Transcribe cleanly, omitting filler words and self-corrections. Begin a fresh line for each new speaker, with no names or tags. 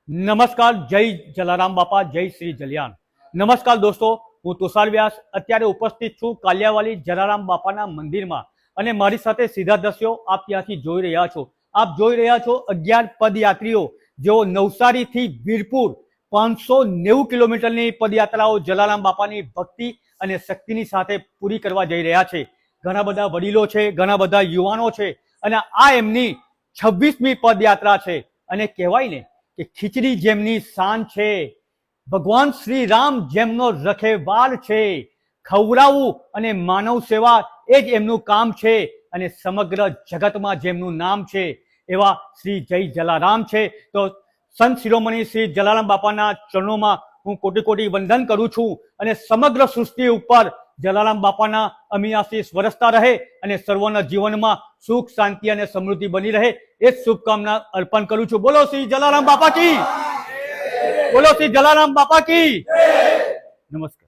નમસ્કાર, જય જલારામ બાપા, જય શ્રી જલિયાણ। નમસ્કાર દોસ્તો, હું તુષાર વ્યાસ અત્યારે ઉપસ્થિત છું કાલિયાવાડી જલારામ બાપાના મંદિરમાં અને મારી સાથે સીધા દ્રશ્યો આપ ત્યાંથી જોઈ રહ્યા છો। આપ જોઈ રહ્યા છો 11 પદયાત્રીઓ જેઓ નવસારીથી વીરપુર 590 કિલોમીટરની પદયાત્રાઓ જલારામ બાપાની ભક્તિ અને શક્તિની સાથે પૂરી કરવા જઈ રહ્યા છે। ઘણા બધા વડીલો છે, ઘણા બધા યુવાનો છે અને આ એમની 26મી પદયાત્રા છે અને કહેવાય ને કે ખીચડી જેમની શાન છે, ભગવાન શ્રી રામ જેમનો રખેવાળ છે, ખવડાવવું અને માનવ સેવા એ જ એમનું કામ છે અને સમગ્ર જગતમાં જેમનું નામ છે એવા શ્રી જય જલારામ છે। તો સંત શિરોમણી શ્રી જલારામ બાપાના ચરણોમાં હું કોટી કોટી વંદન કરું છું અને સમગ્ર સૃષ્ટિ ઉપર જલારામ બાપાના અમી આશીષ વરસતા રહે અને સર્વના જીવનમાં સુખ, શાંતિ અને સમૃદ્ધિ બની રહે એ જ શુભકામના અર્પણ કરું છું। બોલો શ્રી જલારામ બાપા કી, બોલો શ્રી જલારામ બાપા કી। નમસ્કાર।